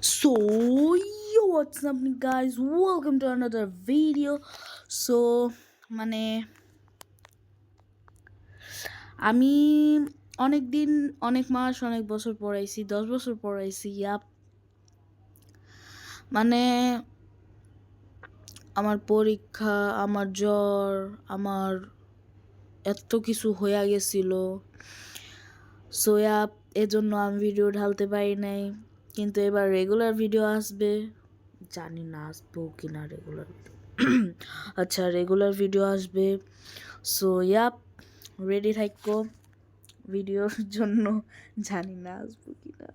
So, yo, what's up, guys? Welcome to another video. So, মানে আমি অনেক দিন, অনেক মাস, অনেক বছর পড়াইছি, 10 বছর পড়াইছি। মানে আমার পরীক্ষা, আমার জ্বর, আমার এত কিছু হয়ে গেছিল। সো এজন্য আমি ভিডিও ঢালতে পারি নাই, কিন্তু এবার রেগুলার ভিডিও আসবে। জানি না আসবো কিনা রেগুলার আচ্ছা, রেগুলার ভিডিও আসবে। সো রেডি থাকো ভিডিওর জন্য। জানি না আসবো কিনা।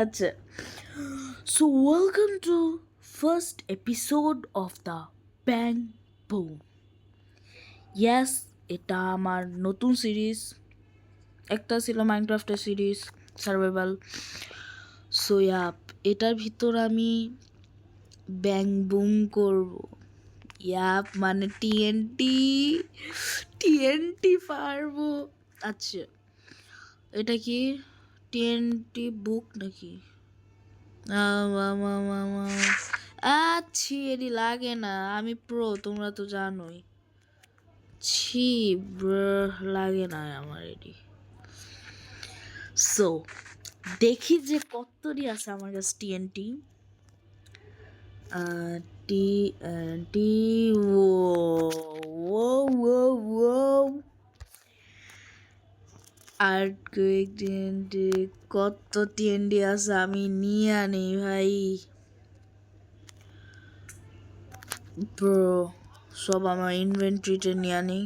আচ্ছা, so welcome to first episode of the bang broom. Yes, এটা আমার নতুন সিরিজ। একটা ছিল মাইনক্রাফটের সিরিজ, সার্ভাইভাল। সো এটার ভিতর আমি ব্যাং বুম করব। মানে টিএনটি পারবো। আচ্ছা, এটা কি টিএনটি বুক নাকি? আচ্ছা, এটি লাগে না, আমি প্রো, তোমরা তো জানোই। ছি, লাগে না আমার এটি। সো দেখি যে কতটি আছে আমার কাছে টিএনটি। টি আর কত টিএনডি আছে আমি নিয়ে আনি ভাই। ব্রো, সব আমার ইনভেন্টরিতে নিয়ে আনি।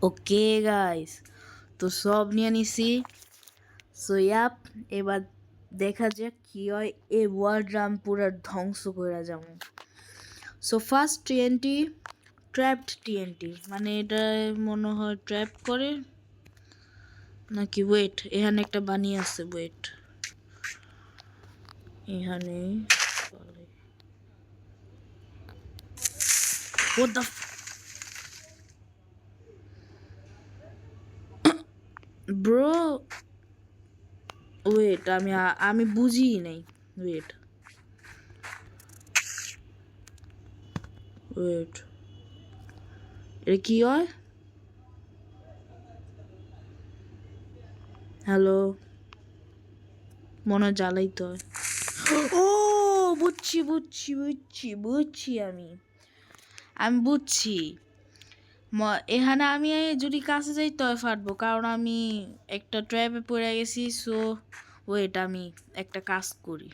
ওকে গাইস, তো সব নিয়ে নিছি। সো এবার দেখা যাক কি হয়। এই ওয়ার্ল্ড আমি পুরো ধ্বংস করে যাবো। So first TNT, trapped TNT, মানে এটা মনে হয় ট্র্যাপ করে নাকি। ওয়েট, এখানে একটা বানিয়ে আছে। ওয়েট, এখানে what the ব্রো, ওয়েট, আমি বুঝি নাই। ওয়েট এটা কি হয়? হ্যালো, মনে হয় জ্বালাইতে হয়। ও, বুঝছি বুঝছি বুঝছি বুঝছি আমি বুঝছি। এখানে আমি যদি কাছে যাই তবে ফাটবো, কারণ আমি একটা ট্র্যাপে পড়ে গেছি। সো ওয়েট, আমি একটা কাজ করি।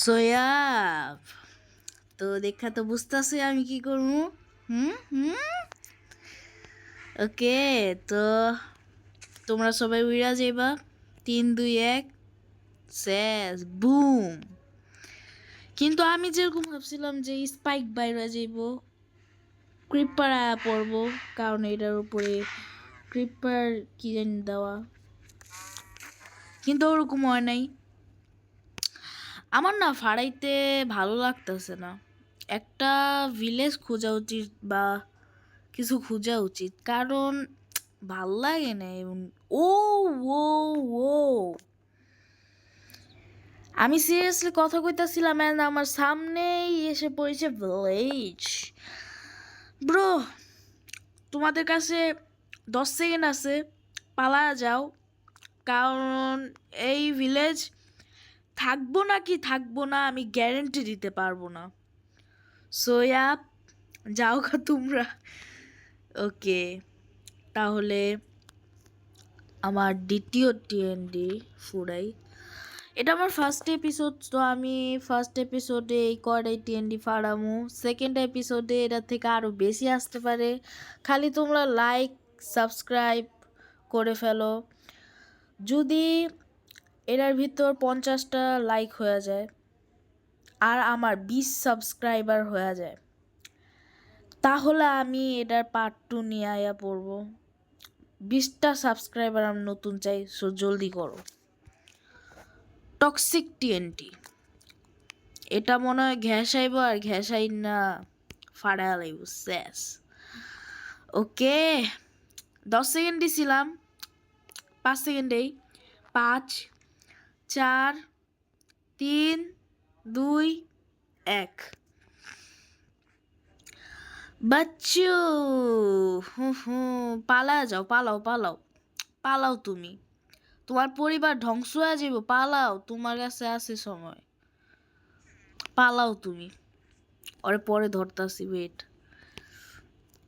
সো তো দেখা তো বুঝতেছি আমি কি করবো। ওকে, তো তোমরা সবাই উইরা যাইবা। 3, 2, 1, শেষ, বুম। কিন্তু আমি যেরকম ভাবছিলাম যে স্পাইক বাইরে যাইব, ক্রিপার আয়া পড়বো, কারণ এটার উপরে ক্রিপার কি জানি দেওয়া, কিন্তু ওরকম হয় নাই। আমার না ফাড়াইতে ভালো লাগতেছে না। একটা ভিলেজ খোঁজা উচিত বা কিছু খোঁজা উচিত, কারণ ভাল লাগে না। ও ও ও আমি সিরিয়াসলি কথা কইতাছিলাম, এন্ড আমার সামনেই এসে পড়েছে ভিলেজ। ব্রো, তোমাদের কাছে 10 সেকেন্ড আছে, পালা যাও, কারণ এই ভিলেজ থাকবো নাকি থাকবো না আমি গ্যারেন্টি দিতে পারবো না। সো যাও গা তোমরা। ওকে, তাহলে আমার দ্বিতীয় টিএনডি ফুরাই। এটা আমার ফার্স্ট এপিসোড, তো আমি ফার্স্ট এপিসোডে এই কয়টাই টিএনডি ফাড়ামু। সেকেন্ড এপিসোডে এটার থেকে আরও বেশি আসতে পারে। খালি তোমরা লাইক সাবস্ক্রাইব করে ফেলো। যদি এটার ভিতর 50টা লাইক হয়ে যায় আর আমার 20 সাবস্ক্রাইবার হয়ে যায়, তাহলে আমি এটার পার্ট 2 নিয়ে আয়া পড়বো। 20টা সাবস্ক্রাইবার আমি নতুন চাই, সো জলদি করো। টক্সিক টিএনটি, এটা মনে হয় ঘ্যাসাইব, আর ঘ্যাসাই না ফাড়া লাইব, শেষ। ওকে, 10 সেকেন্ড দিছিলাম, 5 সেকেন্ডেই 5 4 3 2 1 বাচ্চু পালা যাও, পালাও পালাও পালাও, তুমি তোমার পরিবার ধ্বংস হয়ে যাব, পালাও, তোমার কাছে আছে সময়, পালাও তুমি। ওরে পরে ধরতাছি, ওয়েট।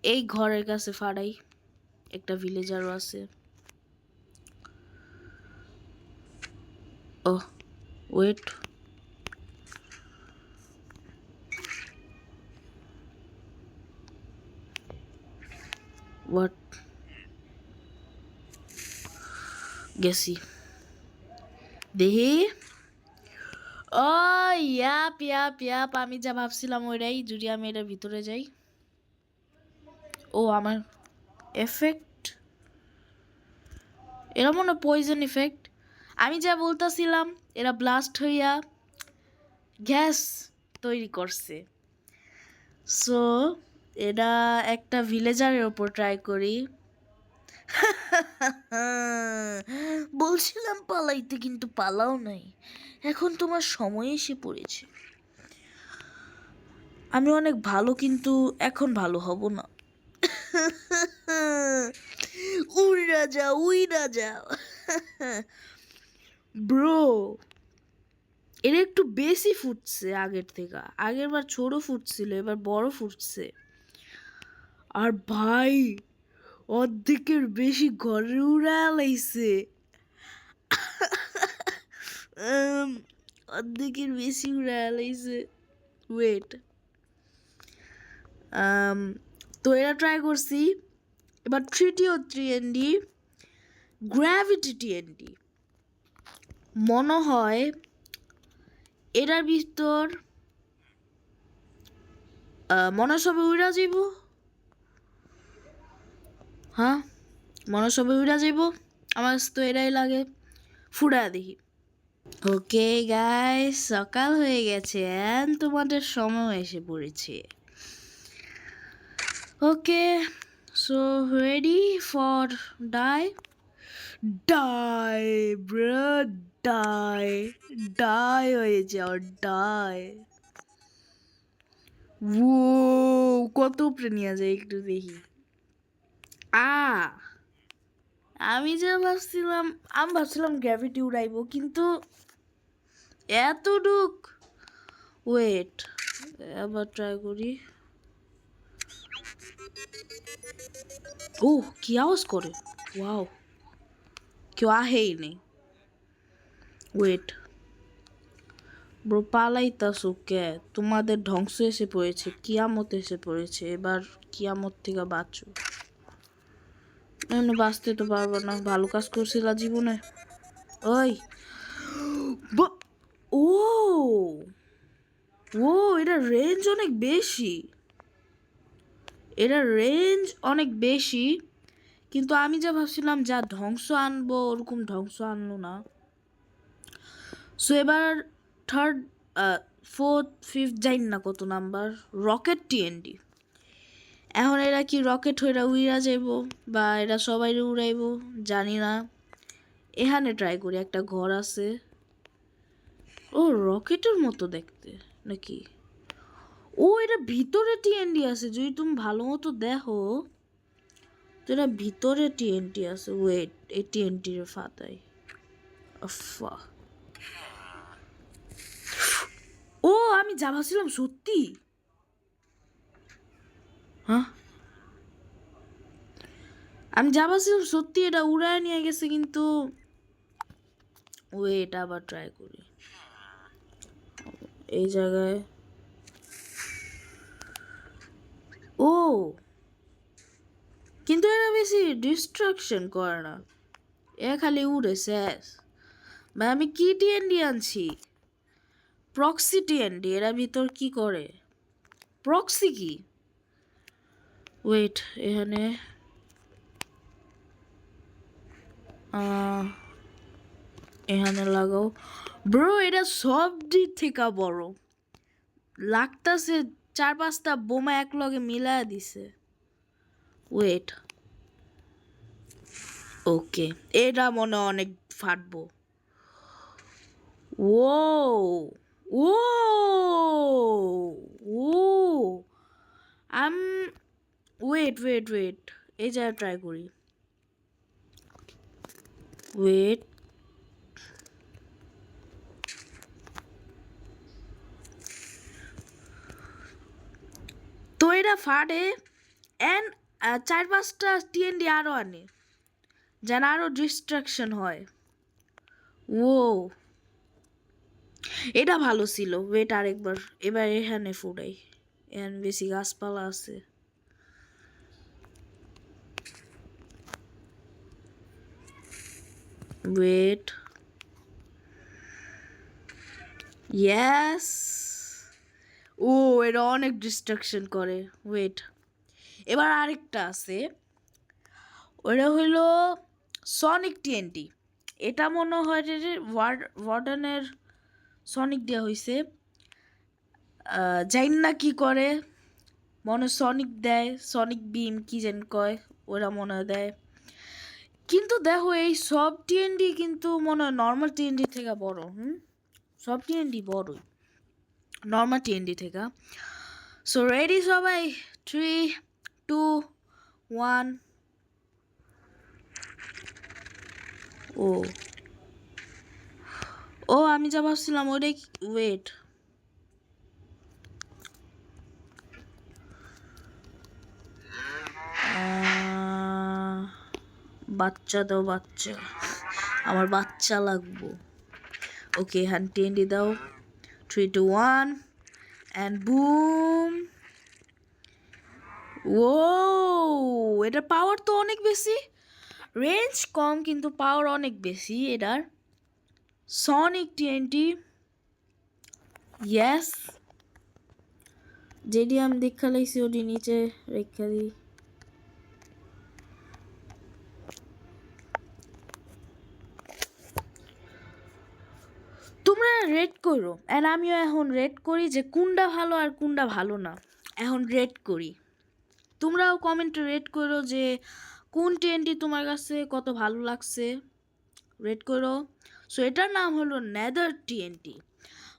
এই ঘরের কাছে ফাড়াই, একটা ভিলেজারও আছে। ও ওয়েট, হোয়াট, গেছি দেখি। ও ইয়াপ ইয়াপ ইয়াপ, আমি যা ভাবছিলাম ওইটাই, যদি আমি এটার ভিতরে যাই। ও আমার এফেক্ট, এরা মনে পয়জন ইফেক্ট। আমি যা বলতেছিলাম, এরা ব্লাস্ট হইয়া গ্যাস তৈরি করছে। সো এটা একটা ভিলেজারের ওপর ট্রাই করি। বলছিলাম পালাইতে, কিন্তু পালাও নাই। এখন তোমার সময় এসে পড়েছে। আমি অনেক ভালো, কিন্তু এখন ভালো হব না। উইরা যাও, উইরা যাও। ব্রো, এটা একটু বেশি ফুটছে আগের থেকে। আগের বার ছোট ফুটছিল, এবার বড় ফুটছে। আর ভাই, অর্ধেকের বেশি ঘরে উড়া লাইছে। অর্ধেকের বেশি উড়া লাইছে। ওয়েট, তো এরা ট্রাই করছি। এবার তৃতীয় TND, গ্র্যাভিটি TND। মনে হয় এটার ভিতর মনে সবে উড়া যাইব। হ্যাঁ, মনে সবে উড়া যাইব, আমার তো এটাই লাগে। ফুড়া দেখি। ওকে গাইস, সকাল হয়ে গেছে এন্ড তোমাদের সময় এসে পড়েছে। Okay, so ready for die. Die bro, die, die হয়ে যাও, ডাই। ও কত উপরে নিয়ে যায় একটু দেখি। আমি ভাবছিলাম গ্র্যাভিটি উড়াইব, কিন্তু এতটুক। ওয়েট, আবার ট্রাই করি। ও কি আওয়াজ করে, ওয়াও, কেউ আহেই নেই। ওয়েট ব্রো, পালাইতাছো কে? তোমাদের ধ্বংস এসে পড়েছে, কিয়ামত এসে পড়েছে। এবার কিয়ামত থেকে বাঁচো। বাঁচতে তো পারবো না, ভালো কাজ করছিলা জীবনে। ওই ও ও, এটা রেঞ্জ অনেক বেশি, এটা রেঞ্জ অনেক বেশি। কিন্তু আমি যা ভাবছিলাম যা ধ্বংস আনবো, ওরকম ধ্বংস আনলো না। সো এবার থার্ড, ফোর্থ, ফিফথ, যাই না কত নাম্বার, রকেট TND। এখন এরা কি রকেট হইরা উইরা যাইব, বা এরা সবাই উড়াইব, জানি না। এখানে ট্রাই করি, একটা ঘর আছে। ও রকেটের মতো দেখতে নাকি? ও এটা ভিতরে TND আছে, যদি তুমি ভালো মতো দেখো তো এটা ভিতরে TNT আছে। ওয়েট, এই TNT এর ফাতাই। আফা, ও আমি যা ভাবছিলাম সত্যি। হ্যাঁ, আমি যা ভাবছিলাম সত্যি, এটা উড়ায় নিয়ে গেছে। কিন্তু ওয়েট, আবার ট্রাই করি এই জায়গায়। ও কিন্তু এরা বেশি ডিস্ট্রাকশন করে না, এ খালি উড়ে শেষ। ভাই আমি কি TND আনছি? Proxy TND। এরা ভিতর কি করে? প্রক্সি কি? ওয়েট, এখানে এখানে লাগাও। ব্রো, এটা সব দিক থেকে বড় লাগতাছে, 4-5টা বোমা এক লগে মিলায়া দিছে। ওয়েট, ও ওকে, এটা মনে হয় অনেক ফাটবো। ও ও ও আম ওয়েট ওয়েট ওয়েট, এই জায়গায় ট্রাই করি। ওয়েট, তো এটা ফাটে অ্যান্ড 4-5টা TNT আরও আনে, যেন আরও ডিস্ট্রাকশন হয়। ও, এটা ভালো ছিল। ওয়েট আরেকবার, এবার এখানে ফুটাই, এখানে বেশি গাছপালা আছে। Wait, yes. ও, এটা অনেক ডিস্ট্রাকশন করে। ওয়েট, এবার আরেকটা আছে, ওটা হইল সনিক TNT। এটা মনে হয় যে ওয়ার্ডেনের সনিক দেওয়া হয়েছে, জানি না কি করে, মনে সনিক দেয়, সনিক বিম কি যেন কয়, ওরা মনে হয় দেয়। কিন্তু দেখো এই সব TNT কিন্তু মনে হয় নর্মাল TNT থেকে বড়। সব TNT বড়ই নর্মাল TNT থেকে। সো রেডি সবাই? 3, 2, 1। ও ও, আমি যা ভাবছিলাম ওটাই। ওয়েট, বাচ্চা দাও, বাচ্চা, আমার বাচ্চা লাগবো। ওকে, হ্যান্ড TNT দাও। 3, 2, 1 অ্যান্ড বুম। ও, এটার পাওয়ার তো অনেক বেশি, রেঞ্জ কম কিন্তু পাওয়ার অনেক বেশি এটার। Sonic TNT, yes. যেটি আমি দেখা লাইছি ওটি নিচে রেখা দিই। তোমরা রেড করো, আর আমিও এখন রেড করি যে কোনটা ভালো আর কোনটা ভালো না। এখন রেড করি, তোমরাও কমেন্টে রেড করো যে কোন TNT তোমার কাছে কত ভালো লাগছে, রেড করো। সো এটার নাম হলো নেদার TNT।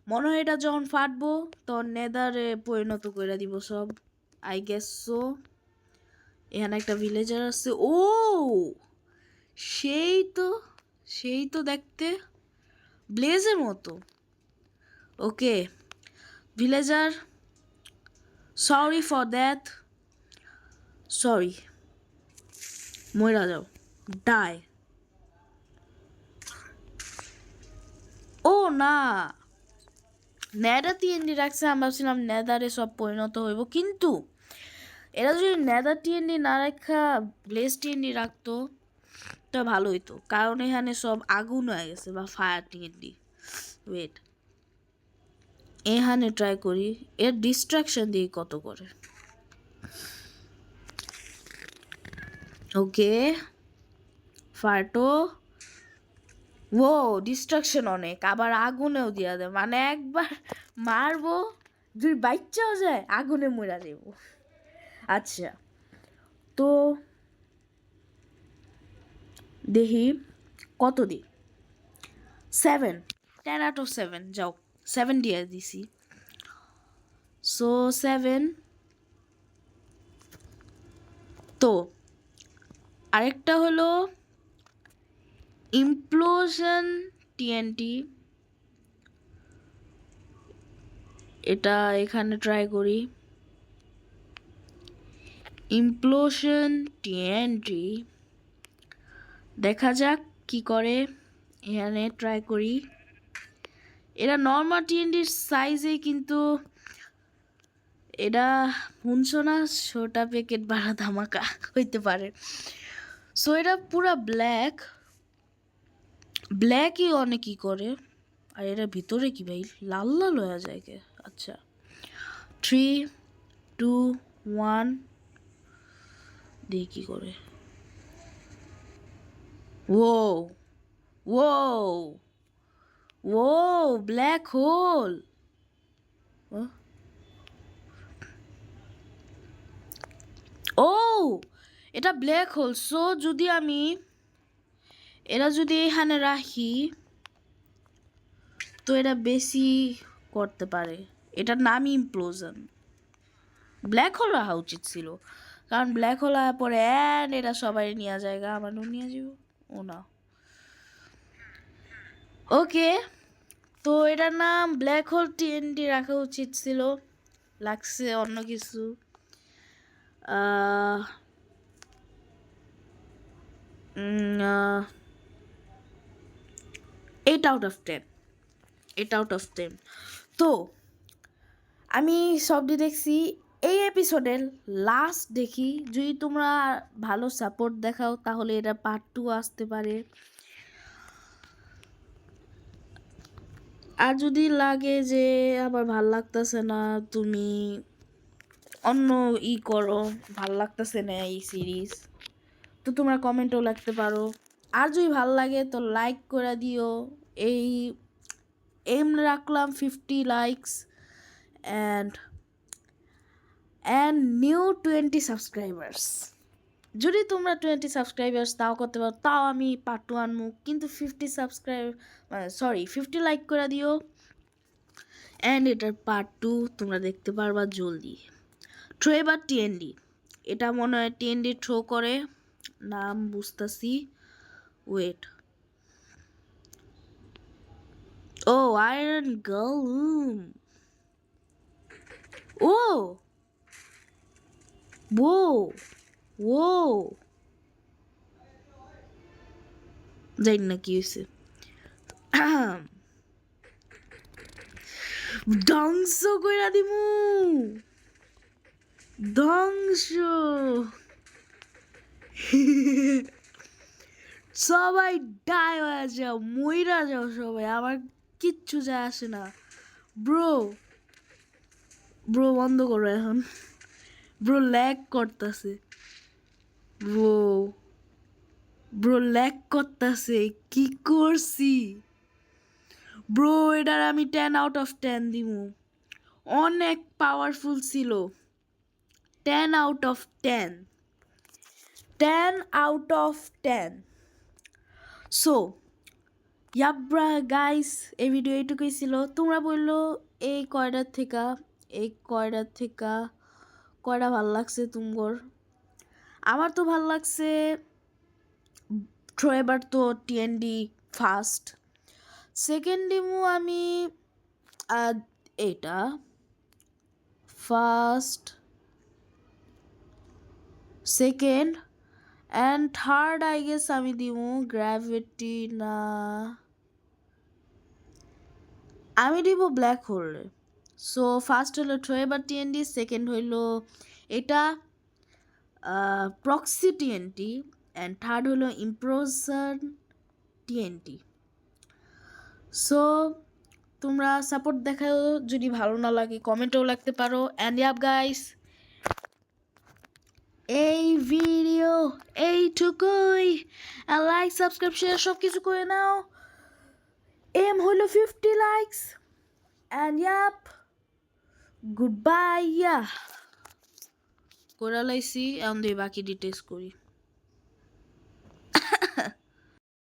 মনে হয় এটা যখন ফাটবো তখন নেদারে পরিণত করে দিব সব, আই গেস সো। এখানে একটা ভিলেজার আছে। ও, সেই তো, সেই তো দেখতে ব্লেজের মতো। Okay villager, sorry for that, sorry, মইরা যাও, ডাই। ও না, নেদার TNT রাখছে, আমি ভাবছিলাম নেদারে সব পরিণত হইব, কিন্তু এরা যদি নেদার TNT না রাখা ব্লেজ TNT রাখতো তা ভালো হইতো, কারণ এখানে সব আগুন হয়ে গেছে বা ফায়ার TNT। ওয়েট, এখানে ট্রাই করি, এর ডিস্ট্রাকশন দিয়ে কত করে। ওকে, ফাটো, ও ডিস্ট্রাকশন অনেক, আবার আগুনেও দিয়া দেয়, মানে একবার মারবো যদি বাচ্চাও যায় আগুনে মরা দেব। আচ্ছা, তো দেখি কত দিই। 7, 10/7, যাও 7 দিয়ে দিছি। সো 7। তো আরেকটা হলো ইমপ্লোশন TNT, এটা এখানে ট্রাই করি। ইমপ্লোশন TNT, দেখা যাক কি করে, এখানে ট্রাই করি। এটা নর্মাল TNTর সাইজে, কিন্তু এটা শুনছো না, ছোটা প্যাকেট বাড়া ধামাকা হইতে পারে। সো এটা পুরা ব্ল্যাক, ব্ল্যাকই অনেকই করে। আর এটা ভিতরে কি ভাই লাল লাল হয়ে যায় কে? আচ্ছা, 3, 2, 1, দেখি কি করে। ও ও ও, ব্ল্যাক হোল। ও, এটা ব্ল্যাক হোল। সো যদি আমি এরা যদি এখানে রাখি তো এরা বেশি করতে পারে। এটার নামই ইমপ্লোজন। ব্ল্যাক হোল রাখা উচিত ছিল, কারণ ব্ল্যাক হোল আসার পরে এরা সবাই নিয়ে যায়, আমারও নিয়ে যাব। ও না, ওকে, তো এটার নাম ব্ল্যাক হোল টিএনটি রাখা উচিত ছিল, লাগছে অন্য কিছু। 8/10, 8/10। তো আমি সবটি দেখছি। এই এপিসোডের লাস্ট দেখি, যদি তোমরা ভালো সাপোর্ট দেখাও তাহলে এটা পার্ট 2 আসতে পারে। আর যদি লাগে যে আবার ভাল লাগতেছে না, তুমি অন্য করো, ভাল লাগতেছে না এই সিরিজ, তো তোমরা কমেন্টও লিখতে পারো। আর যদি ভাল লাগে তো লাইক করে দিও। এই এম রাখলাম 50 লাইকস অ্যান্ড নিউ 20 সাবস্ক্রাইবার্স। যদি তোমরা 20 সাবস্ক্রাইবার্স তাও করতে পারো, তাও আমি পার্ট 2 আনবো, কিন্তু 50 লাইক করে দিও। অ্যান্ড এটার পার্ট 2 তোমরা দেখতে পারবা জলদি। ট্রেভার টিএনডি, এটা মনে হয় টিএনডি থ্রো করে, নাম বুঝতেছি, ওয়েট, ও আয়রন গার্ল, ও ও ও জানি না কি হয়েছে। ধ্বংস কইরা দিমু, ধ্বংস। সবাই ডাই হয়ে যাও, মইরা যাও সবাই, আমার কিচ্ছু যায় আসে না। ব্রো ব্রো বন্ধ করো এখন, ব্রো ল্যাগ করতেছে, ব্রো ব্রো ল্যাগ করতেছে, কি করছি ব্রো? এটার আমি 10/10 দিমু, অনেক পাওয়ারফুল ছিল। 10/10, 10/10। সো ইয়াব্রা গাইস, এই ভিডিও এইটুকুই ছিল। তোমরা বললো এই কয়টার থেকে কয়টা ভাল লাগছে তুমগর। আমার তো ভাল লাগছে এবার তো টিএনডি ফার্স্ট, সেকেন্ড ডিমু আমি এটা first, second and third I guess আমি দিমু গ্র্যাভিটি, না আমি দিব ব্ল্যাক হোলে। সো ফার্স্ট হলো ট্রেভার টিএনডি, সেকেন্ড হইলো এটা প্রক্সি টিএনটি, অ্যান্ড থার্ড হলো ইমপ্লোজন টিএনটি। সো তোমরা সাপোর্ট দেখাও, যদি ভালো না লাগে কমেন্টেও লাগতে পারো। অ্যান্ড ইয়াপ গাইস, এই ভিডিও এইটুকুই। লাইক সাবস্ক্রাইব শেয়ার সব কিছু করে নাও। এম হলো 50 likes. And yup, good bye. Yeah করে লাইছি, এখন দিয়ে বাকি ডিটেলস করি।